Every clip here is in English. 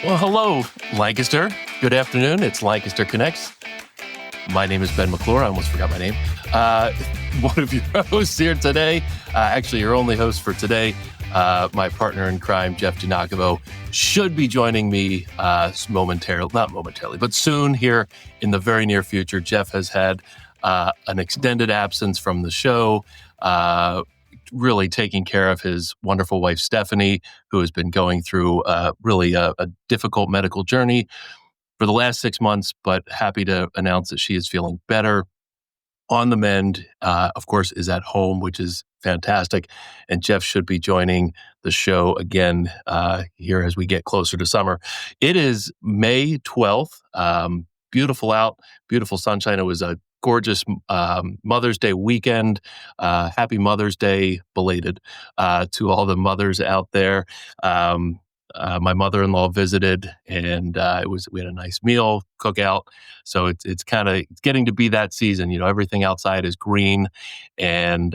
Well, hello, Lancaster. Good afternoon. It's Lancaster Connects. My name is Ben McClure. I almost forgot my name. One of your hosts here today, actually your only host for today, my partner in crime, Jeff Giannakovo, should be joining me not momentarily, but soon here in the very near future. Jeff has had an extended absence from the show, really taking care of his wonderful wife, Stephanie, who has been going through really a difficult medical journey for the last 6 months, but happy to announce that she is feeling better, on the mend, of course, is at home, which is fantastic. And Jeff should be joining the show again here as we get closer to summer. It is May 12th. Beautiful out, beautiful sunshine. It was a gorgeous Mother's Day weekend. Happy Mother's Day belated to all the mothers out there. My mother-in-law visited, and we had a nice meal, cookout. So it's getting to be that season. Everything outside is green and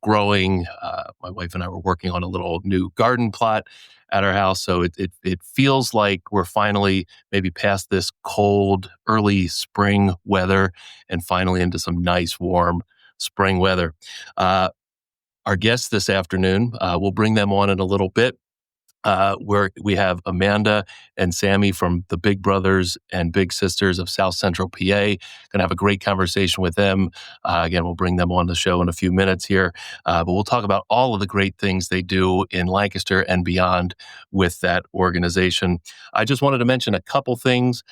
growing. My wife and I were working on a little new garden plot at our house, so it feels like we're finally maybe past this cold early spring weather and finally into some nice warm spring weather. Our guests this afternoon, we'll bring them on in a little bit. Where we have Amanda and Sami from the Big Brothers and Big Sisters of South Central PA. Going to have a great conversation with them. Again, we'll bring them on the show in a few minutes here. But we'll talk about all of the great things they do in Lancaster and beyond with that organization. I just wanted to mention a couple things.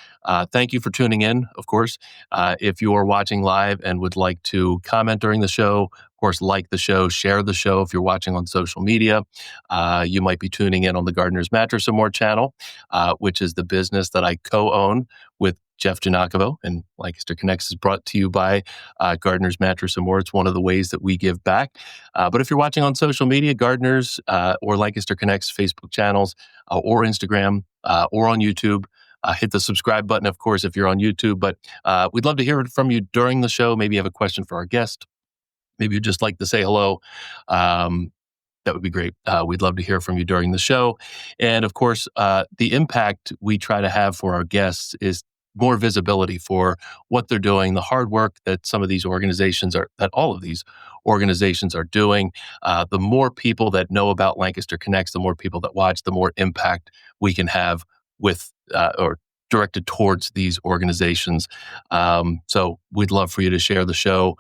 Thank you for tuning in, of course. If you are watching live and would like to comment during the show, of course, like the show, share the show if you're watching on social media. You might be tuning in on the Gardener's Mattress and More channel, which is the business that I co-own with Jeff Giannakovo. And Lancaster Connects is brought to you by Gardener's Mattress and More. It's one of the ways that we give back. But if you're watching on social media, Gardeners or Lancaster Connects Facebook channels or Instagram or on YouTube, hit the subscribe button, of course, if you're on YouTube. But we'd love to hear from you during the show. Maybe you have a question for our guest. Maybe you'd just like to say hello. That would be great. We'd love to hear from you during the show. And of course, the impact we try to have for our guests is more visibility for what they're doing, the hard work that all of these organizations are doing. The more people that know about Lancaster Connects, the more people that watch, the more impact we can have with or directed towards these organizations. So we'd love for you to share the show,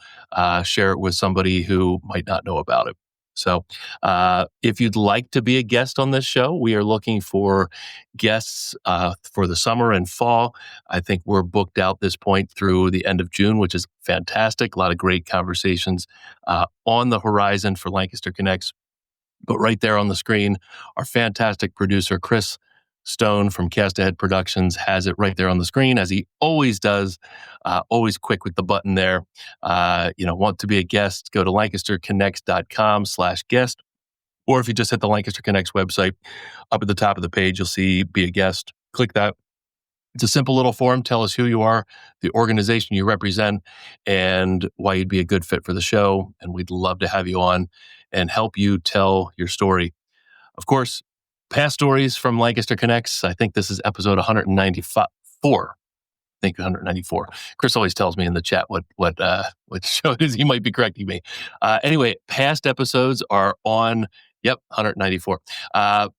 share it with somebody who might not know about it. So if you'd like to be a guest on this show, we are looking for guests for the summer and fall. I think we're booked out this point through the end of June, which is fantastic. A lot of great conversations on the horizon for Lancaster Connects. But right there on the screen, our fantastic producer, Chris Stone from Cast Ahead Productions, has it right there on the screen, as he always does. Always quick with the button there. Want to be a guest, go to lancasterconnects.com/guest. Or if you just hit the Lancaster Connects website, up at the top of the page, you'll see Be a Guest. Click that. It's a simple little form. Tell us who you are, the organization you represent, and why you'd be a good fit for the show. And we'd love to have you on and help you tell your story. Of course, past stories from Lancaster Connects. I think this is episode 194. I think 194. Chris always tells me in the chat what show it is. He might be correcting me. Anyway, past episodes are on. Yep, 194. All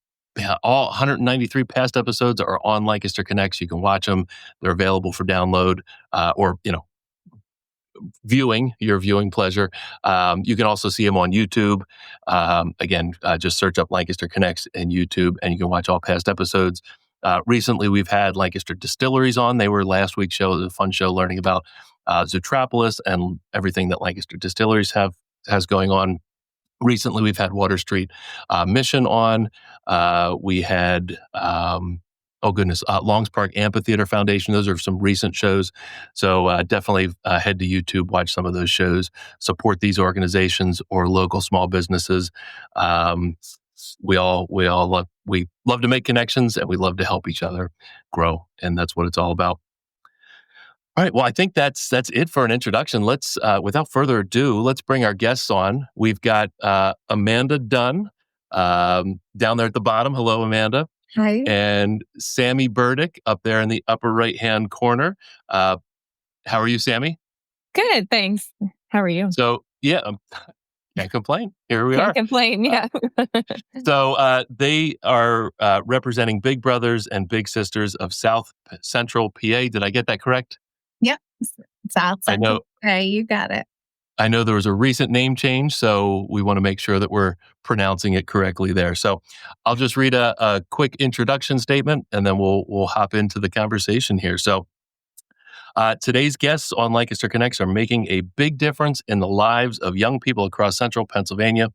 193 past episodes are on Lancaster Connects. You can watch them. They're available for download or viewing, your viewing pleasure. You can also see them on YouTube. Again, just search up Lancaster Connects in YouTube, and you can watch all past episodes. Recently, we've had Lancaster Distilleries on. They were last week's show. It was a fun show learning about Zootropolis and everything that Lancaster Distilleries has going on. Recently, we've had Water Street Mission on. We had Longs Park Amphitheater Foundation. Those are some recent shows. So definitely head to YouTube, watch some of those shows, support these organizations or local small businesses. We love to make connections, and we love to help each other grow. And that's what it's all about. All right. Well, I think that's it for an introduction. Let's, without further ado, let's bring our guests on. We've got Amanda Dunn down there at the bottom. Hello, Amanda. Hi. and Sami Burdick up there in the upper right-hand corner. How are you, Sami? Good, thanks. How are you? So, yeah, can't complain. Here we Can't are. complain, yeah. So they are representing Big Brothers and Big Sisters of South Central PA. Did I get that correct? Yep. South I know. Central. Hey, you got it. I know there was a recent name change, so we want to make sure that we're pronouncing it correctly there. So I'll just read a quick introduction statement, and then we'll hop into the conversation here. So today's guests on Lancaster Connects are making a big difference in the lives of young people across central Pennsylvania.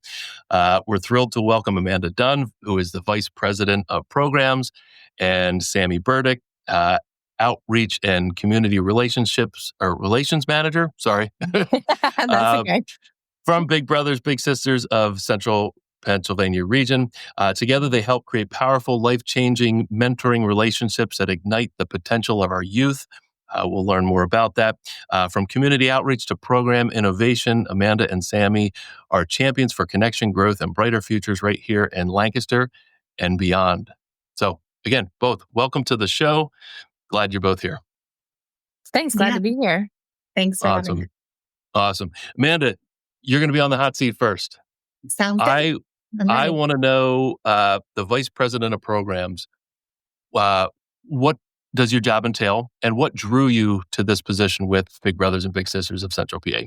We're thrilled to welcome Amanda Dunn, who is the Vice President of Programs, and Sami Burdick, Outreach and Community Relations Manager. Sorry. That's okay. From Big Brothers, Big Sisters of Central Pennsylvania region. Together, they help create powerful, life-changing mentoring relationships that ignite the potential of our youth. We'll learn more about that. From community outreach to program innovation, Amanda and Sami are champions for connection, growth, and brighter futures right here in Lancaster and beyond. So again, both welcome to the show. Glad you're both here. Thanks. Glad to be here. Thanks for having me. Awesome. Amanda, you're going to be on the hot seat first. Sounds good. I want to know, the Vice President of Programs, what does your job entail, and what drew you to this position with Big Brothers and Big Sisters of Central PA?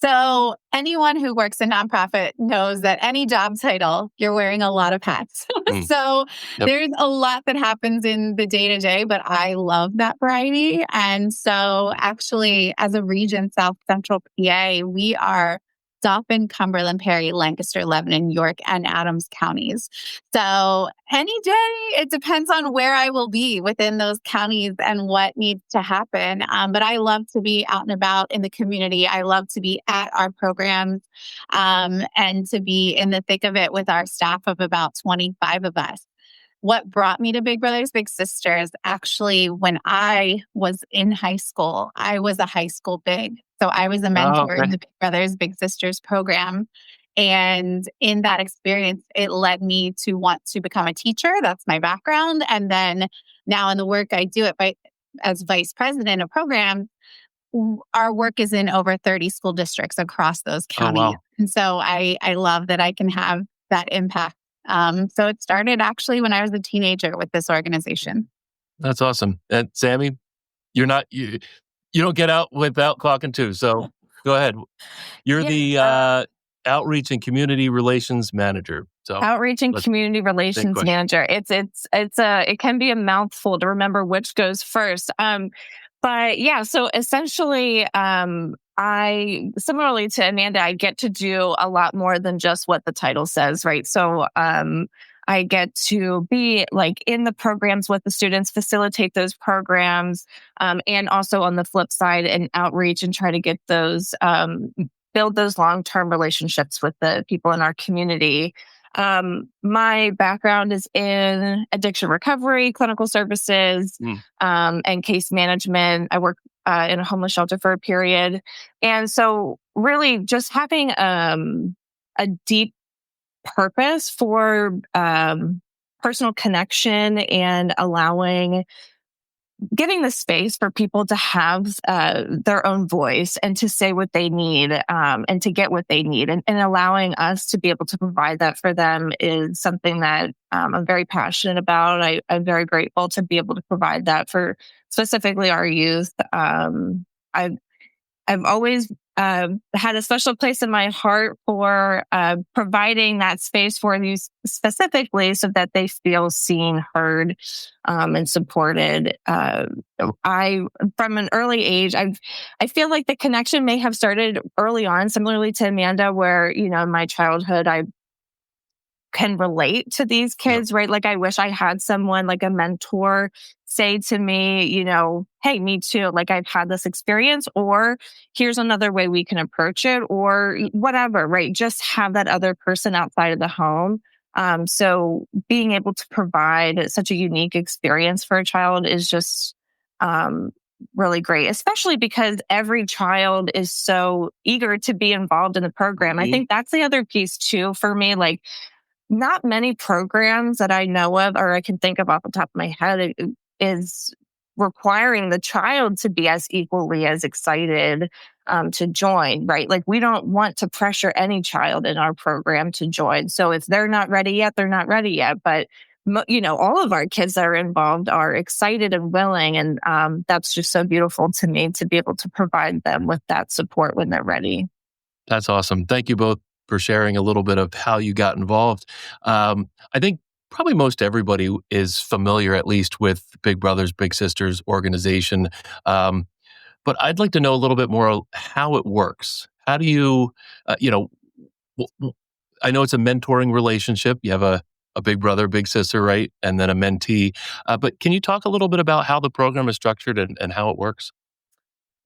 So anyone who works in nonprofit knows that any job title, you're wearing a lot of hats. So there's a lot that happens in the day-to-day, but I love that variety. And so actually, as a region, South Central PA, we are Dauphin, Cumberland, Perry, Lancaster, Lebanon, York, and Adams counties. So any day, it depends on where I will be within those counties and what needs to happen. But I love to be out and about in the community. I love to be at our programs and to be in the thick of it with our staff of about 25 of us. What brought me to Big Brothers Big Sisters, actually, when I was in high school, I was a high school big. So I was a mentor in the Big Brothers Big Sisters program. And in that experience, it led me to want to become a teacher. That's my background. And then now in the work I do as Vice President of Programs, our work is in over 30 school districts across those counties. Oh, wow. And so I love that I can have that impact. So it started actually when I was a teenager with this organization. That's awesome. And Sami, you don't get out without clocking two. So go ahead. You're the Outreach and Community Relations Manager. So Outreach and Community Relations Manager. It can be a mouthful to remember which goes first. But yeah, so essentially, I, similarly to Amanda, I get to do a lot more than just what the title says, right? So I get to be like in the programs with the students, facilitate those programs, and also on the flip side, and outreach and try to get those, build those long-term relationships with the people in our community. My background is in addiction recovery, clinical services, and case management. I work in a homeless shelter for a period. And so really just having a deep purpose for personal connection and giving the space for people to have their own voice and to say what they need and to get what they need, and allowing us to be able to provide that for them is something that I'm very passionate about. I'm very grateful to be able to provide that for specifically our youth. I've always had a special place in my heart for providing that space for these specifically so that they feel seen, heard, and supported. From an early age, I feel like the connection may have started early on, similarly to Amanda, where, in my childhood, I can relate to these kids, right? Like I wish I had someone like a mentor say to me, hey, me too. Like I've had this experience, or here's another way we can approach it, or whatever, right? Just have that other person outside of the home. So being able to provide such a unique experience for a child is just really great, especially because every child is so eager to be involved in the program. I think that's the other piece too for me. Like, not many programs that I know of, or I can think of off the top of my head, is requiring the child to be as equally as excited to join, right? Like, we don't want to pressure any child in our program to join. So if they're not ready yet, they're not ready yet. But all of our kids that are involved are excited and willing. And that's just so beautiful to me, to be able to provide them with that support when they're ready. That's awesome. Thank you both for sharing a little bit of how you got involved. I think probably most everybody is familiar, at least, with Big Brothers Big Sisters organization. But I'd like to know a little bit more how it works. How do you, I know it's a mentoring relationship. You have a big brother, big sister, right? And then a mentee. But can you talk a little bit about how the program is structured and how it works?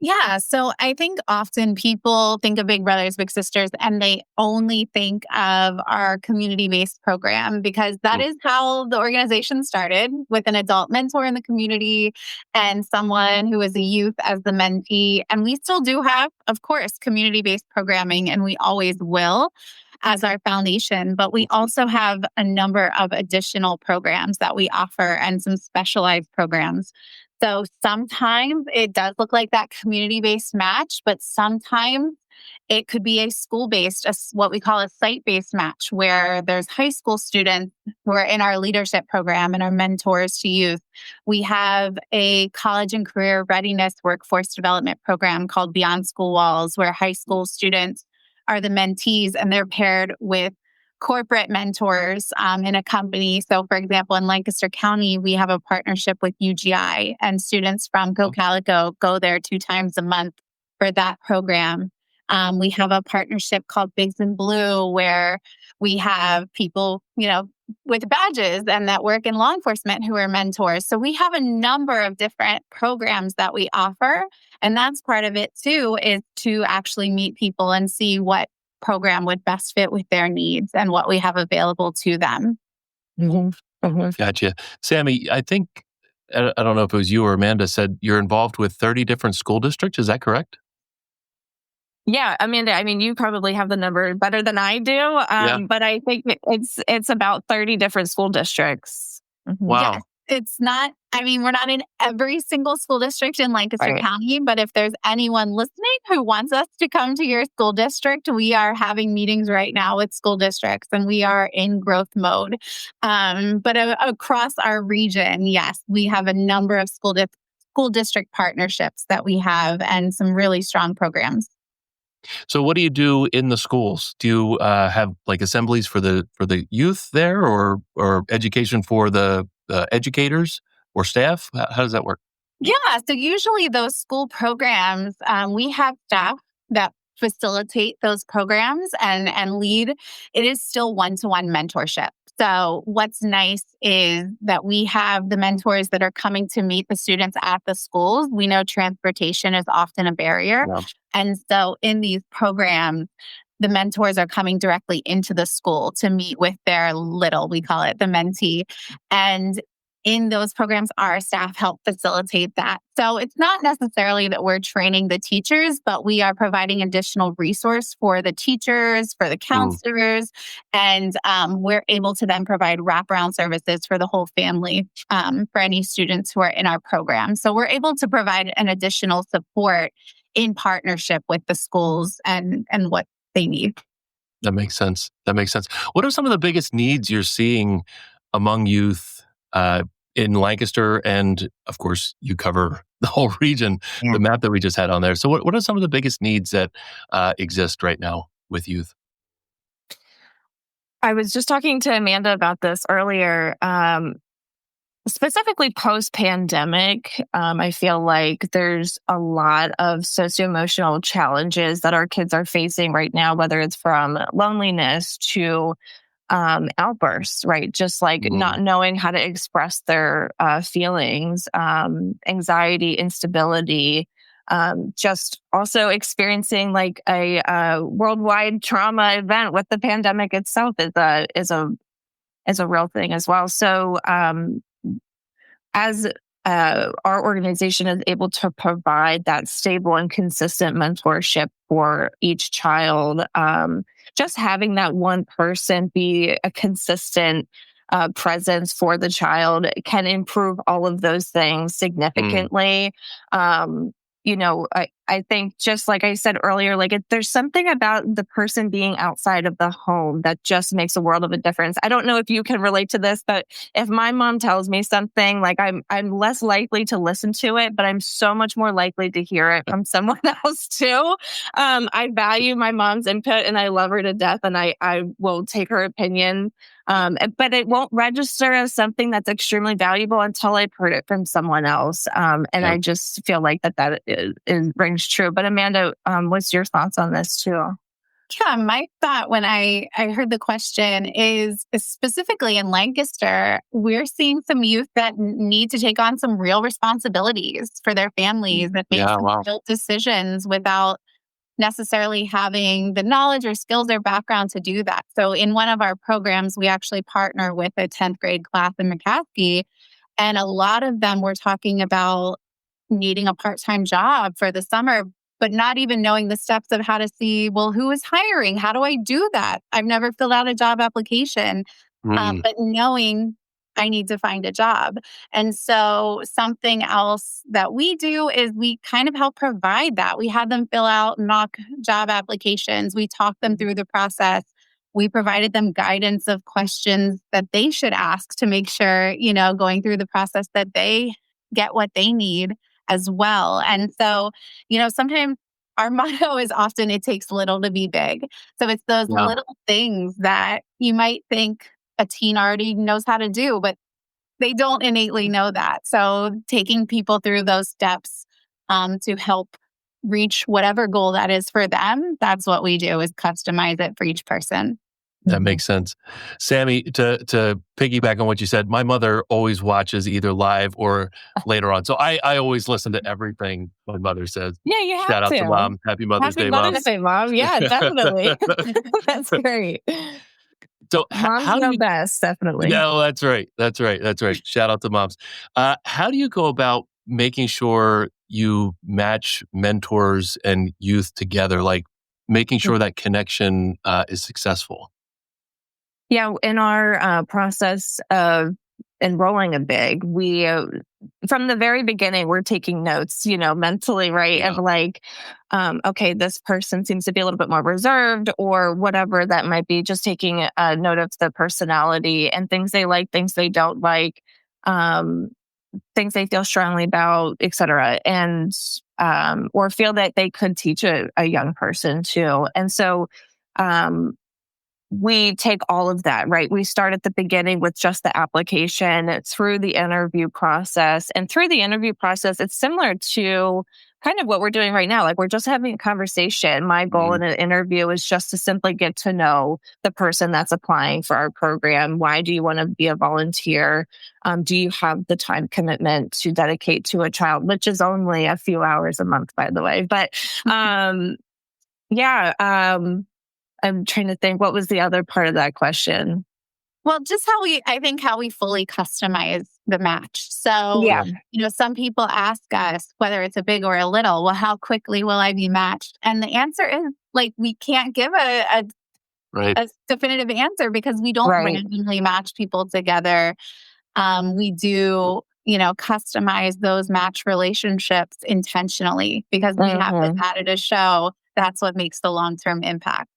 Yeah. So I think often people think of Big Brothers Big Sisters and they only think of our community-based program, because that is how the organization started, with an adult mentor in the community and someone who is a youth as the mentee. And we still do have, of course, community-based programming, and we always will as our foundation. But we also have a number of additional programs that we offer and some specialized programs. So sometimes it does look like that community-based match, but sometimes it could be a school-based, what we call a site-based match, where there's high school students who are in our leadership program and are mentors to youth. We have a college and career readiness workforce development program called Beyond School Walls, where high school students are the mentees and they're paired with corporate mentors in a company. So, for example, in Lancaster County, we have a partnership with UGI, and students from Go Calico go there 2 times a month for that program. We have a partnership called Bigs in Blue, where we have people, with badges and that work in law enforcement who are mentors. So we have a number of different programs that we offer. And that's part of it too, is to actually meet people and see what program would best fit with their needs and what we have available to them. Mm-hmm. Mm-hmm. Gotcha. Sami, I think, I don't know if it was you or Amanda, said you're involved with 30 different school districts. Is that correct? Yeah, Amanda, I mean, you probably have the number better than I do, but I think it's about 30 different school districts. Mm-hmm. Wow. Yes. It's not, we're not in every single school district in Lancaster County, but if there's anyone listening who wants us to come to your school district, we are having meetings right now with school districts, and we are in growth mode. But across our region, yes, we have a number of school district partnerships that we have, and some really strong programs. So what do you do in the schools? Do you have like assemblies for the youth there, or education for the educators or staff? How does that work? Yeah, so usually those school programs, we have staff that facilitate those programs and lead. It is still one-to-one mentorship. So what's nice is that we have the mentors that are coming to meet the students at the schools. We know transportation is often a barrier. Yeah. And so in these programs, the mentors are coming directly into the school to meet with their we call it the mentee. And in those programs, our staff help facilitate that. So it's not necessarily that we're training the teachers, but we are providing additional resource for the teachers, for the counselors, and we're able to then provide wraparound services for the whole family for any students who are in our program. So we're able to provide an additional support in partnership with the schools and what they need. That makes sense. What are some of the biggest needs you're seeing among youth in Lancaster? And of course, you cover the whole region, the map that we just had on there. So what are some of the biggest needs that exist right now with youth? I was just talking to Amanda about this earlier. Specifically post-pandemic, I feel like there's a lot of socio-emotional challenges that our kids are facing right now, whether it's from loneliness to outbursts, right? Just like not knowing how to express their feelings, anxiety, instability, just also experiencing like a worldwide trauma event with the pandemic itself is a real thing as well. So as our organization is able to provide that stable and consistent mentorship for each child, just having that one person be a consistent presence for the child can improve all of those things significantly. I think just like I said earlier, there's something about the person being outside of the home that just makes a world of a difference. I don't know if you can relate to this, but if my mom tells me something, I'm less likely to listen to it, but I'm so much more likely to hear it from someone else too. I value my mom's input and I love her to death, and I will take her opinion. But it won't register as something that's extremely valuable until I've heard it from someone else. I just feel like that rings true. But Amanda, what's your thoughts on this too? Yeah, my thought when I heard the question is specifically in Lancaster, we're seeing some youth that need to take on some real responsibilities for their families, that make some real decisions without necessarily having the knowledge or skills or background to do that. So in one of our programs, we actually partner with a 10th grade class in McCaskey, and a lot of them were talking about needing a part-time job for the summer, but not even knowing the steps of how to see, well, who is hiring? How do I do that? I've never filled out a job application, but knowing I need to find a job. And so something else that we do is we kind of help provide that. We have them fill out mock job applications. We talk them through the process. We provided them guidance of questions that they should ask to make sure, going through the process, that they get what they need as well. And so, sometimes our motto is often it takes little to be big. So it's those little things that you might think a teen already knows how to do, but they don't innately know that. So taking people through those steps to help reach whatever goal that is for them, that's what we do, is customize it for each person. That makes sense. Sami, to piggyback on what you said, my mother always watches either live or later on. So I always listen to everything my mother says. Yeah, you have Shout out to. to Mom. Happy Mother's Day, Mom. Happy Mother's Day, Mom. Yeah, definitely. That's great. So Moms know best, definitely. No, that's right. Shout out to moms. How do you go about making sure you match mentors and youth together, like making sure that connection is successful? Yeah, in our process of enrolling a big, we from the very beginning, we're taking notes, mentally, right? Yeah. Of okay, this person seems to be a little bit more reserved or whatever that might be, just taking a note of the personality and things they like, things they don't like, things they feel strongly about, et cetera. And, or feel that they could teach a young person too. And so, we take all of that, right? We start at the beginning with just the application through the interview process. And through the interview process, it's similar to kind of what we're doing right now. We're just having a conversation. My goal in an interview is just to simply get to know the person that's applying for our program. Why do you want to be a volunteer? Do you have the time commitment to dedicate to a child, which is only a few hours a month, by the way. But I'm trying to think, what was the other part of that question? Well, just how we fully customize the match. So, some people ask us, whether it's a big or a little, well, how quickly will I be matched? And the answer is we can't give a definitive answer because we don't randomly match people together. We do, customize those match relationships intentionally because we have the data to show that's what makes the long-term impact.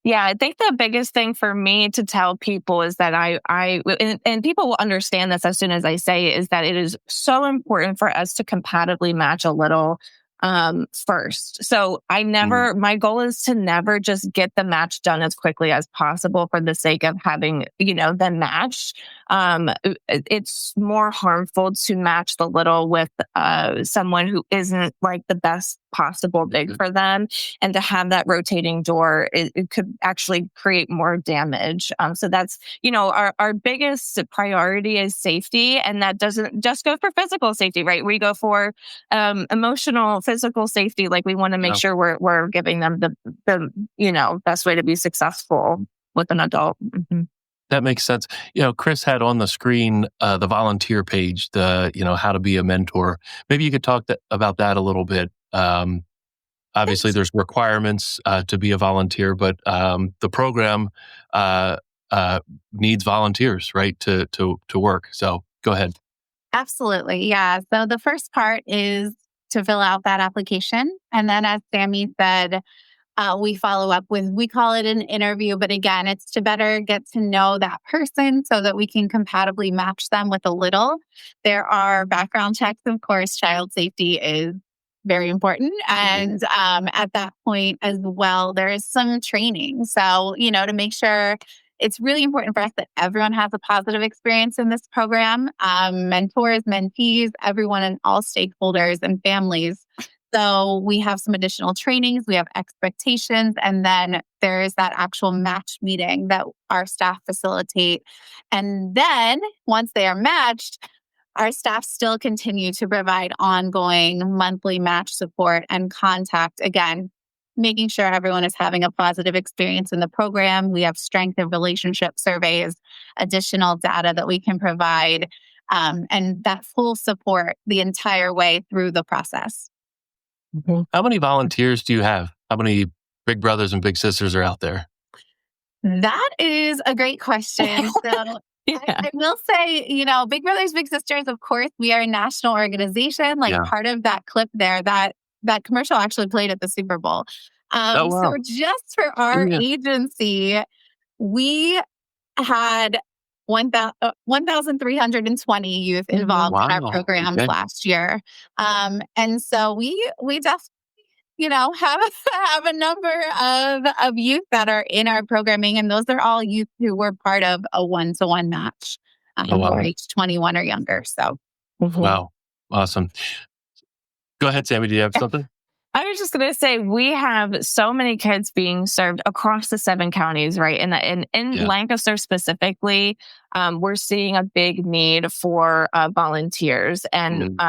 Yeah, I think the biggest thing for me to tell people is that and people will understand this as soon as I say it, is that it is so important for us to compatibly match a little first. So my goal is to never just get the match done as quickly as possible for the sake of having, them matched. It's more harmful to match the little with someone who isn't the best possible big for them, and to have that rotating door, it could actually create more damage. So that's, our biggest priority is safety, and that doesn't just go for physical safety, right? We go for emotional, physical safety. We want to make sure we're giving them the best way to be successful with an adult. Mm-hmm. That makes sense. Chris had on the screen the volunteer page, the how to be a mentor. Maybe you could talk about that a little bit. Obviously, there's requirements to be a volunteer, but the program needs volunteers, right, to work. So go ahead. Absolutely. Yeah. So the first part is to fill out that application. And then, as Sami said, we follow up with, we call it an interview, but again, it's to better get to know that person so that we can compatibly match them with a little. There are background checks, of course. Child safety is very important. And at that point as well, there is some training. So, to make sure, it's really important for us that everyone has a positive experience in this program. Mentors, mentees, everyone, and all stakeholders and families. So we have some additional trainings, we have expectations, and then there is that actual match meeting that our staff facilitate. And then once they are matched, our staff still continue to provide ongoing monthly match support and contact, again, making sure everyone is having a positive experience in the program. We have strength and relationship surveys, additional data that we can provide, and that full support the entire way through the process. How many volunteers do you have? How many big brothers and big sisters are out there? That is a great question. So I will say, Big Brothers, Big Sisters, of course, we are a national organization. Part of that clip there, that commercial actually played at the Super Bowl. Wow. So just for our agency, we had 1,320 youth involved in our programs last year. And so we definitely, have a number of youth that are in our programming. And those are all youth who were part of a one-to-one match who are age 21 or younger. So. Wow. Awesome. Go ahead, Sami. Do you have something? I was just going to say, we have so many kids being served across the 7 counties, right? And in Lancaster specifically, we're seeing a big need for volunteers. And,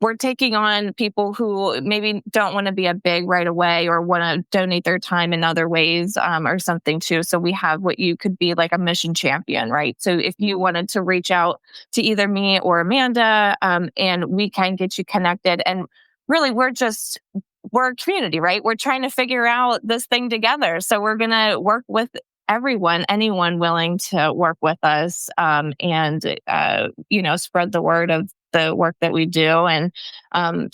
we're taking on people who maybe don't want to be a big right away or want to donate their time in other ways or something too. So we have what you could be like a mission champion, right? So if you wanted to reach out to either me or Amanda, and we can get you connected. And really, we're a community, right? We're trying to figure out this thing together. So we're going to work with anyone willing to work with us, and spread the word of the work that we do and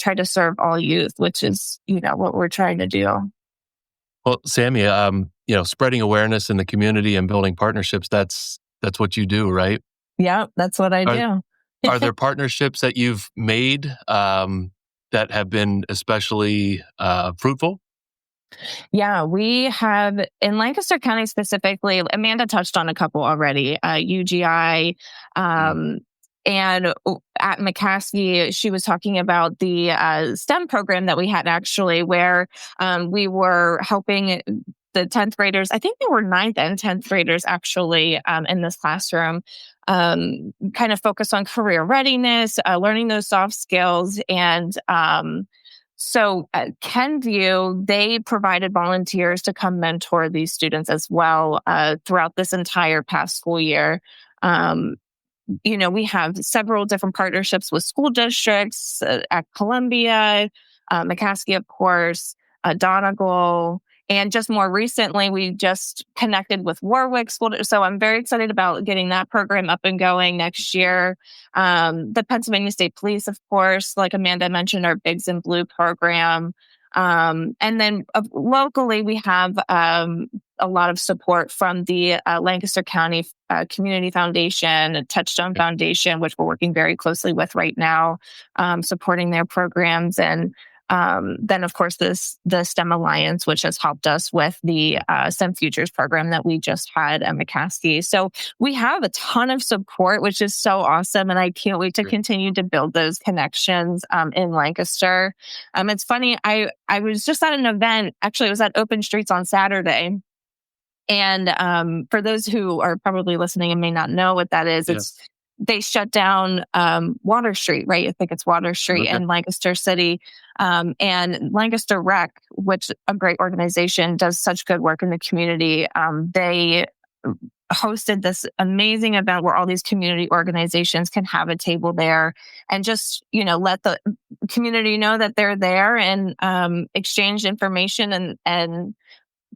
try to serve all youth, which is, what we're trying to do. Well, Sami, spreading awareness in the community and building partnerships, that's what you do, right? Yeah, that's what I do. Are there partnerships that you've made that have been especially fruitful? Yeah, we have in Lancaster County specifically. Amanda touched on a couple already. UGI, and at McCaskey, she was talking about the STEM program that we had actually, where we were helping the 10th graders. I think there were 9th and 10th graders actually in this classroom. Kind of focus on career readiness, learning those soft skills, and so at Kenview, they provided volunteers to come mentor these students as well throughout this entire past school year. We have several different partnerships with school districts at Columbia, McCaskey, of course, Donegal. And just more recently, we just connected with Warwick School. So I'm very excited about getting that program up and going next year. The Pennsylvania State Police, of course, like Amanda mentioned, our Bigs in Blue program. And then locally, we have a lot of support from the Lancaster County Community Foundation, Touchstone Foundation, which we're working very closely with right now, supporting their programs. And then, of course, the STEM Alliance, which has helped us with the STEM Futures program that we just had at McCaskey. So we have a ton of support, which is so awesome. And I can't wait to continue to build those connections in Lancaster. It's funny, I was just at an event, actually it was at Open Streets on Saturday. And for those who are probably listening and may not know what that is, they shut down Water Street, right? I think it's Water Street in Lancaster City. And Lancaster Rec, which a great organization, does such good work in the community. They hosted this amazing event where all these community organizations can have a table there and just, let the community know that they're there and exchange information and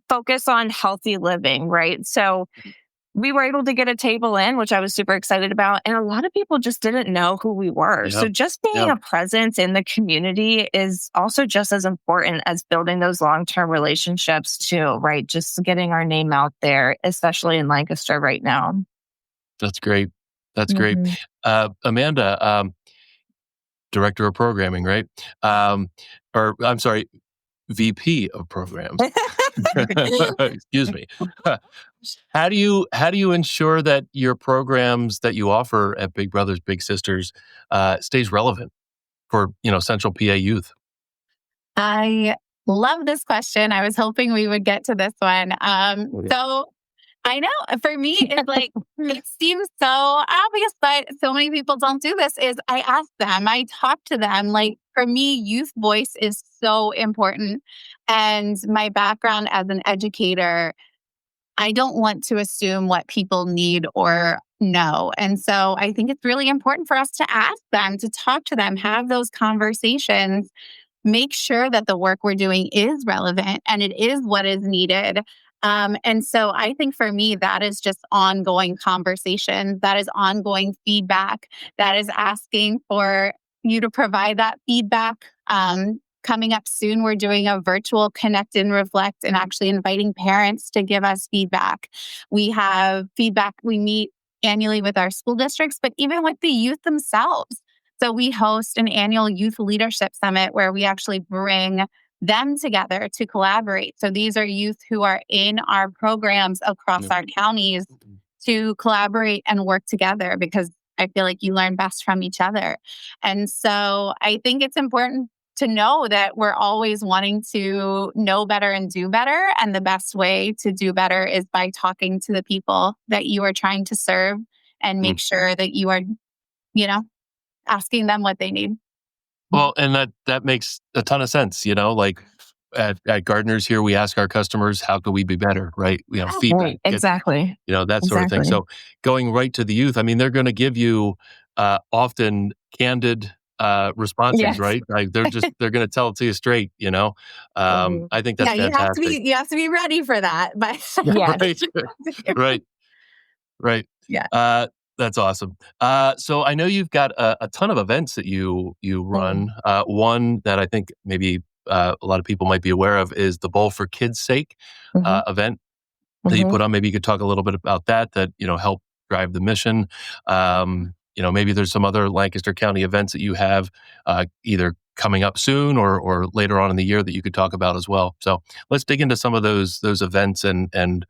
focus on healthy living, right? So we were able to get a table in, which I was super excited about. And a lot of people just didn't know who we were. Yeah. So just being a presence in the community is also just as important as building those long-term relationships too, right? Just getting our name out there, especially in Lancaster right now. That's great. That's great. Amanda, Director of Programming, right? Or I'm sorry, VP of Programs. Excuse me. How do you ensure that your programs that you offer at Big Brothers Big Sisters stays relevant for Central PA youth? I love this question. I was hoping we would get to this one. So I know for me, it's like, it seems so obvious, but so many people don't do this, is I ask them, I talk to them. Like, for me, youth voice is so important. And my background as an educator, I don't want to assume what people need or know. And so I think it's really important for us to ask them, to talk to them, have those conversations, make sure that the work we're doing is relevant and it is what is needed. And so I think for me, that is just ongoing conversation. That is ongoing feedback. That is asking for you to provide that feedback. Coming up soon, we're doing a virtual Connect and Reflect and actually inviting parents to give us feedback. We have feedback. We meet annually with our school districts, but even with the youth themselves. So we host an annual youth leadership summit where we actually bring them together to collaborate. So these are youth who are in our programs across our counties to collaborate and work together, because I feel like you learn best from each other. And so I think it's important to know that we're always wanting to know better and do better. And the best way to do better is by talking to the people that you are trying to serve and make sure that you are, asking them what they need. Well, and that makes a ton of sense. Like at Gardeners here, we ask our customers, how can we be better, right? Feedback. Right, exactly. That sort of thing. So going right to the youth, they're going to give you often candid responses, right? Like they're going to tell it to you straight, I think that's fantastic. You have to be ready for that. But Right. Yeah. That's awesome. So I know you've got a ton of events that you run. One that I think maybe a lot of people might be aware of is the Bowl for Kids' Sake event that you put on. Maybe you could talk a little bit about that help drive the mission. Maybe there's some other Lancaster County events that you have either coming up soon or later on in the year that you could talk about as well. So let's dig into some of those events and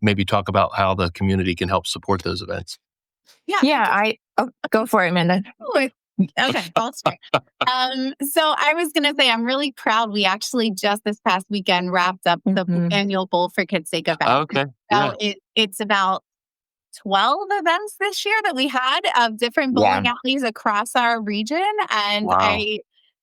maybe talk about how the community can help support those events. Go for it, Amanda. Okay, I'll start. So I was going to say, I'm really proud. We actually just this past weekend wrapped up the annual Bowl for Kids' Sake event. Okay. So it's about 12 events this year that we had of different bowling alleys across our region. And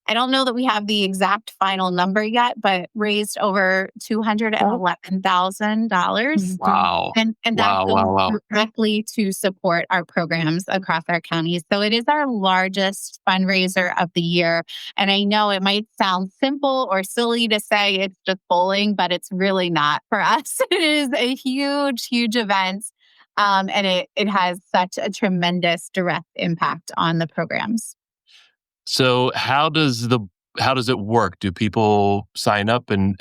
I don't know that we have the exact final number yet, but raised over $211,000. Wow. And that goes directly to support our programs across our counties. So it is our largest fundraiser of the year. And I know it might sound simple or silly to say it's just bowling, but it's really not for us. It is a huge, huge event. And it has such a tremendous direct impact on the programs. So how does it work? Do people sign up and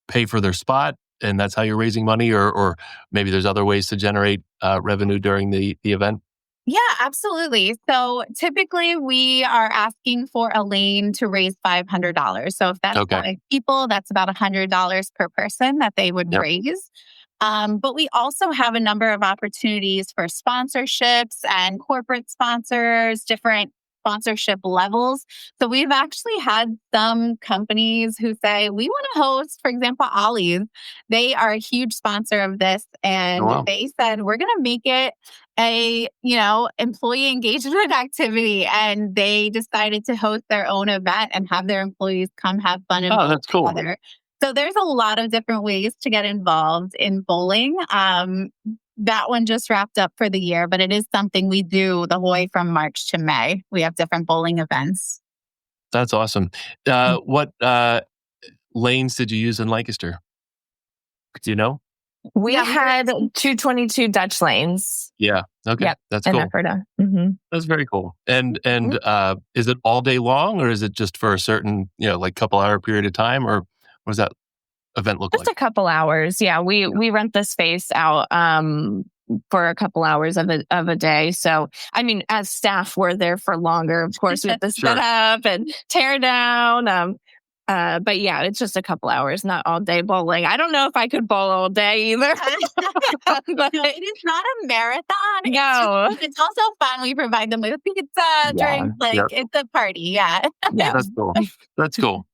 pay for their spot, and that's how you're raising money, or maybe there's other ways to generate revenue during the event? Yeah, absolutely. So typically we are asking for a lane to raise $500. So if that's 5 people, that's about $100 per person that they would raise. But we also have a number of opportunities for sponsorships and corporate sponsors, different sponsorship levels. So we've actually had some companies who say, we want to host, for example, Ollie's. They are a huge sponsor of this. And they said, we're going to make it a, employee engagement activity. And they decided to host their own event and have their employees come have fun and that's cool. together. So there's a lot of different ways to get involved in bowling. That one just wrapped up for the year, but it is something we do the whole way from March to May. We have different bowling events. That's awesome. What lanes did you use in Lancaster? Do you know? We had 222 Dutch lanes. Yeah. Okay. Yep. That's in cool. Ephrata. That's very cool. And is it all day long, or is it just for a certain, like couple hour period of time, or what does that event look Just like? a couple hours. Yeah. We rent the space out for a couple hours of a day. So, I mean, as staff, we're there for longer. Of course, we have to set up and tear down. But yeah, it's just a couple hours, not all day bowling. I don't know if I could bowl all day either. But it is not a marathon. No. It's also fun. We provide them with pizza, drinks. It's a party. Yeah. That's cool. That's cool.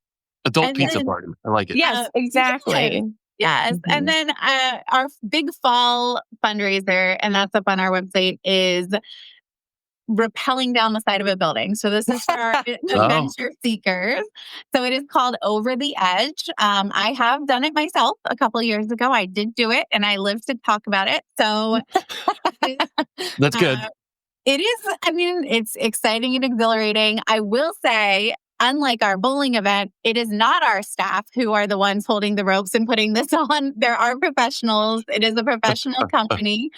Adult pizza party. I like it. Yes, exactly. Yes. And then our big fall fundraiser, and that's up on our website, is rappelling down the side of a building. So this is for our adventure seekers. So it is called Over the Edge. I have done it myself a couple of years ago. I did do it, and I live to talk about it. So that's good. It is. I mean, it's exciting and exhilarating. I will say, unlike our bowling event, it is not our staff who are the ones holding the ropes and putting this on. There are professionals. It is a professional company.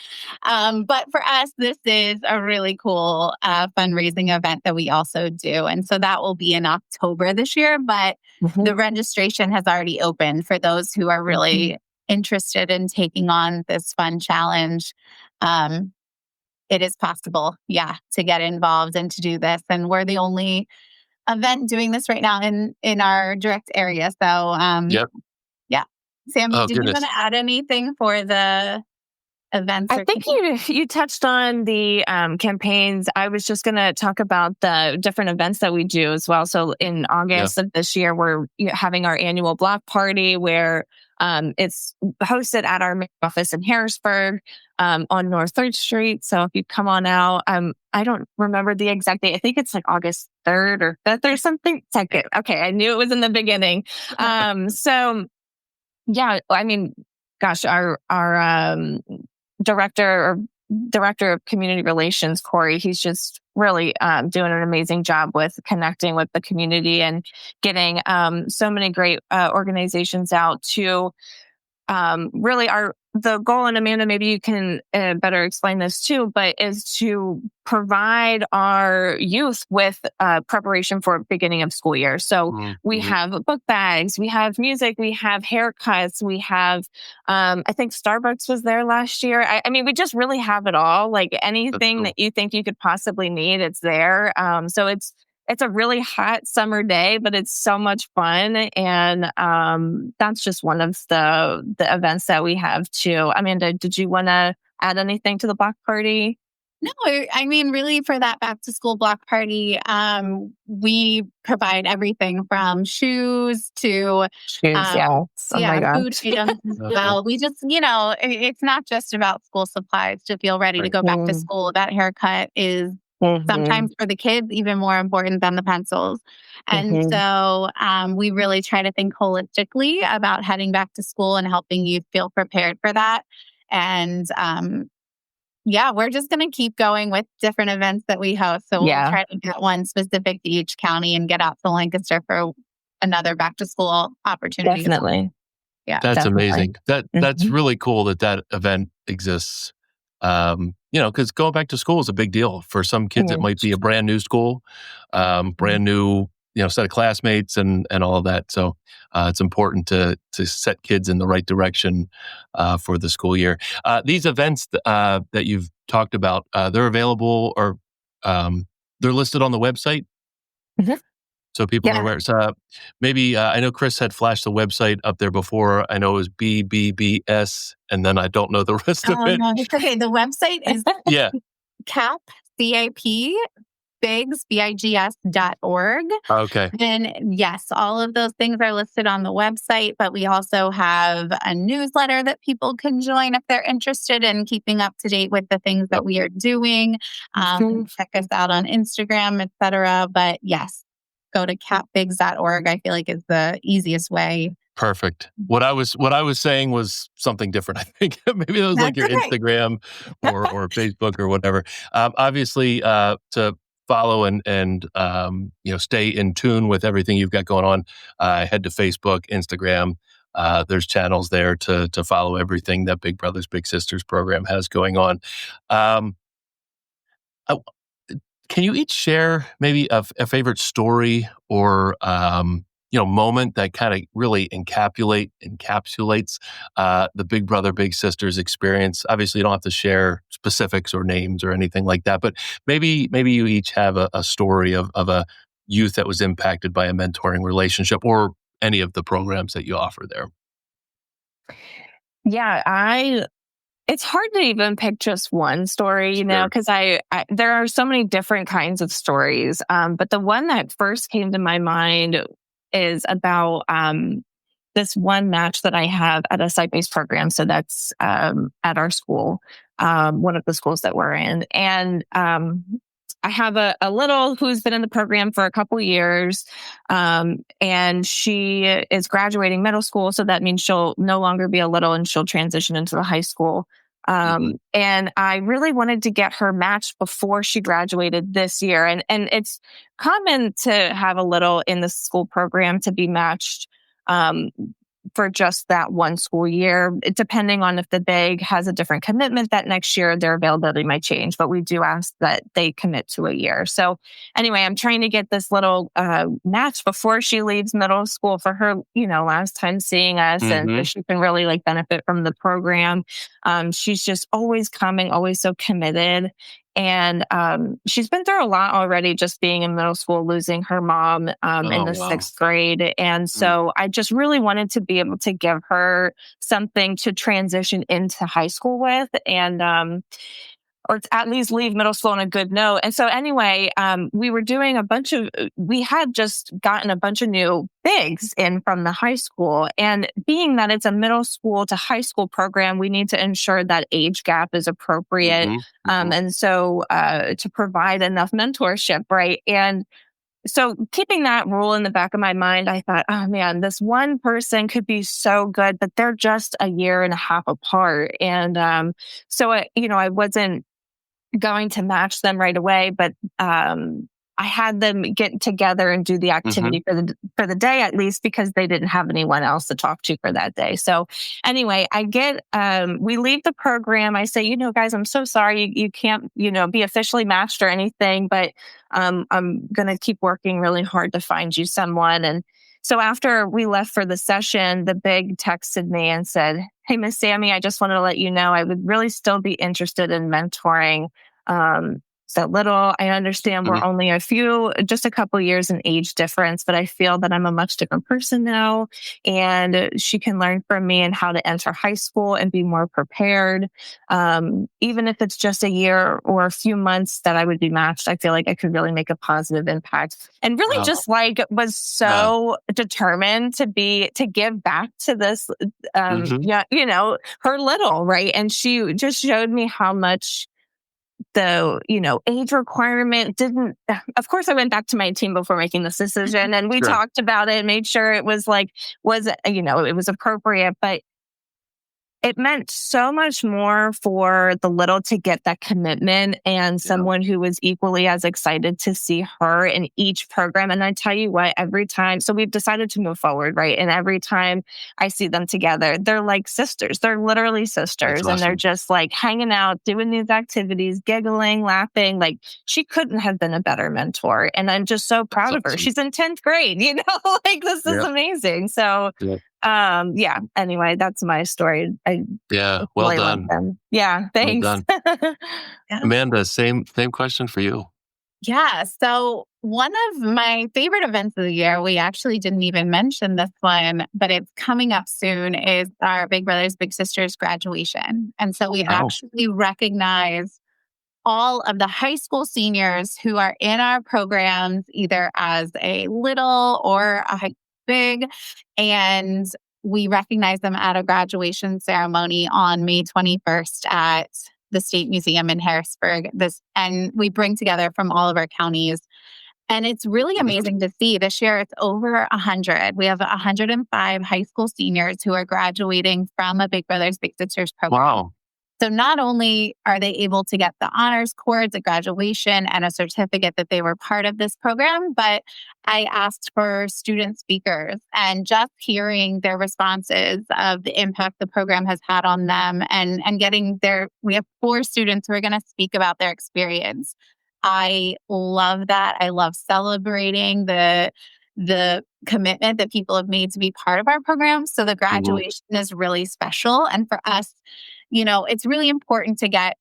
But for us, this is a really cool fundraising event that we also do. And so that will be in October this year. But the registration has already opened for those who are really interested in taking on this fun challenge. It is possible, to get involved and to do this. And we're the only event doing this right now in our direct area. So, Sam, did you want to add anything for the events? I think you touched on the campaigns. I was just going to talk about the different events that we do as well. So in August of this year, we're having our annual block party where it's hosted at our main office in Harrisburg on North 3rd Street. So if you come on out, I don't remember the exact date. I think it's like August 3rd or 5th or something. Second. Okay. I knew it was in the beginning. So yeah, I mean, gosh, our director of community relations, Corey, he's just really doing an amazing job with connecting with the community and getting so many great organizations out to really the goal, and Amanda, maybe you can better explain this too, but is to provide our youth with preparation for beginning of school year. So we have book bags, we have music, we have haircuts, we have, I think Starbucks was there last year. I mean, we just really have it all. Like anything that you think you could possibly need, it's there. So it's a really hot summer day, but it's so much fun. And that's just one of the events that we have too. Amanda, did you want to add anything to the block party? No, I mean, really for that back to school block party, we provide everything from shoes to food items. Well, we just, it's not just about school supplies to feel ready to go back to school. That haircut is sometimes for the kids, even more important than the pencils. And so we really try to think holistically about heading back to school and helping youth feel prepared for that. And we're just going to keep going with different events that we host. So we'll try to get one specific to each county and get out to Lancaster for another back to school opportunity. Definitely. Yeah. That's amazing. That's really cool that event exists. Because going back to school is a big deal. For some kids, it might be a brand new school, brand new, set of classmates and all of that. So it's important to set kids in the right direction for the school year. These events that you've talked about, they're available or they're listed on the website. So people are aware. So maybe I know Chris had flashed the website up there before. I know it was BBBS, and then I don't know the rest of it. No, it's okay. The website is CAP, C-A-P, BIGS, BIGS.org. Okay. And yes, all of those things are listed on the website, but we also have a newsletter that people can join if they're interested in keeping up to date with the things that we are doing. Check us out on Instagram, etc. But yes, go to capbigs.org. I feel like is the easiest way Perfect. What I was saying was something different. I think maybe it was like That's your okay. Instagram or Facebook or whatever. Obviously, to follow and stay in tune with everything you've got going on, head to Facebook, Instagram. There's channels there to follow everything that Big Brothers Big Sisters program has going on. Um, I- can you each share maybe a favorite story or moment that kind of really encapsulates the Big Brother Big Sisters experience? Obviously, you don't have to share specifics or names or anything like that, but maybe you each have a story of a youth that was impacted by a mentoring relationship or any of the programs that you offer there. Yeah, it's hard to even pick just one story, Sure. because I there are so many different kinds of stories. But the one that first came to my mind is about this one match that I have at a site-based program. So that's at our school, one of the schools that we're in. And I have a little who's been in the program for a couple years, and she is graduating middle school. So that means she'll no longer be a little and she'll transition into the high school. And I really wanted to get her matched before she graduated this year. And it's common to have a little in the school program to be matched for just that one school year. Depending on if the big has a different commitment that next year, their availability might change. But we do ask that they commit to a year. So anyway, I'm trying to get this little match before she leaves middle school for her, last time seeing us, and so she can really benefit from the program. She's just always coming, always so committed. And she's been through a lot already, just being in middle school, losing her mom in the Wow. sixth grade. And so I just really wanted to be able to give her something to transition into high school with, and or at least leave middle school on a good note. And so anyway, we had just gotten a bunch of new bigs in from the high school. And being that it's a middle school to high school program, we need to ensure that age gap is appropriate. And so to provide enough mentorship, right? And so keeping that rule in the back of my mind, I thought, oh man, this one person could be so good, but they're just a year and a half apart. And so I wasn't going to match them right away, but I had them get together and do the activity for the day, at least, because they didn't have anyone else to talk to for that day. So anyway, we leave the program. I say, guys, I'm so sorry you can't, be officially matched or anything, but I'm going to keep working really hard to find you someone. And so after we left for the session, the big texted me and said, "Hey, Miss Sami, I just wanted to let you know I would really still be interested in mentoring. So little, I understand we're only just a couple years in age difference, but I feel that I'm a much different person now, and she can learn from me and how to enter high school and be more prepared. Even if it's just a year or a few months that I would be matched, I feel like I could really make a positive impact." And really just was so determined to give back to this, her little, right? And she just showed me how much the age requirement didn't. Of course, I went back to my team before making this decision, and we talked about it, made sure it was it was appropriate, but it meant so much more for the little to get that commitment and someone who was equally as excited to see her in each program. And I tell you what, every time, so we've decided to move forward, right? And every time I see them together, they're like sisters. They're literally sisters. That's awesome. And they're just hanging out, doing these activities, giggling, laughing. She couldn't have been a better mentor. And I'm just so proud of her. She's in 10th grade, this is amazing. So anyway, that's my story. Well really done. love them. Yeah, thanks. Well done. Amanda, same question for you. Yeah. So one of my favorite events of the year, we actually didn't even mention this one, but it's coming up soon, is our Big Brothers Big Sisters graduation. And so we actually recognize all of the high school seniors who are in our programs, either as a little or a big, and we recognize them at a graduation ceremony on May 21st at the State Museum in Harrisburg. And we bring together from all of our counties And it's really amazing to see. This year, it's over 100. We have 105 high school seniors who are graduating from a Big Brothers Big Sisters program. Wow. So not only are they able to get the honors cords at graduation and a certificate that they were part of this program, but I asked for student speakers, and just hearing their responses of the impact the program has had on them and getting we have 4 students who are going to speak about their experience. I love that. I love celebrating the commitment that people have made to be part of our program. So the graduation is really special. And for us, it's really important to get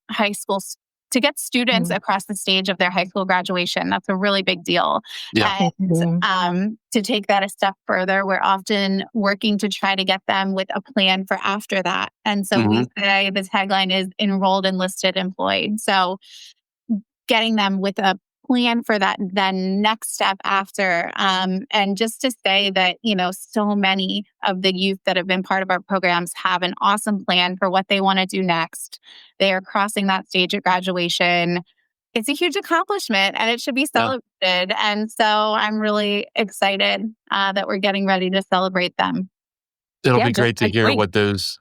students across the stage of their high school graduation. That's a really big deal. Yeah. And to take that a step further, we're often working to try to get them with a plan for after that. And so we say the tagline is enrolled, enlisted, employed. So getting them with a plan for that then next step after. And just to say that, so many of the youth that have been part of our programs have an awesome plan for what they want to do next. They are crossing that stage at graduation. It's a huge accomplishment and it should be celebrated. Yeah. And so I'm really excited that we're getting ready to celebrate them. It'll be great to hear what those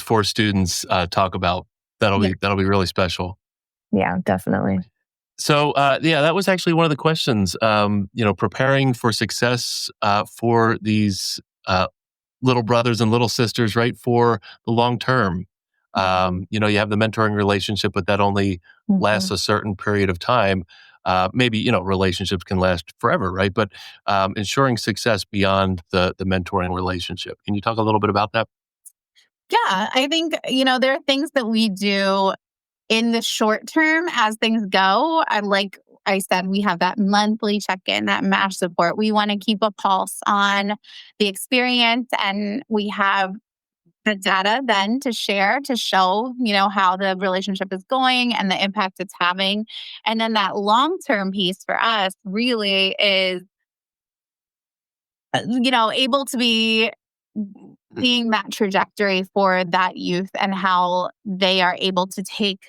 4 students talk about. That'll be really special. Yeah, definitely. So, that was actually one of the questions, preparing for success for these little brothers and little sisters, right, for the long term. You have the mentoring relationship, but that only lasts a certain period of time. Maybe, relationships can last forever, right? But ensuring success beyond the mentoring relationship. Can you talk a little bit about that? Yeah, I think, there are things that we do in the short term as things go. Like I said, we have that monthly check-in, that match support. We want to keep a pulse on the experience, and we have the data then to share, to show, how the relationship is going and the impact it's having. And then that long-term piece for us really is, able to be seeing that trajectory for that youth and how they are able to take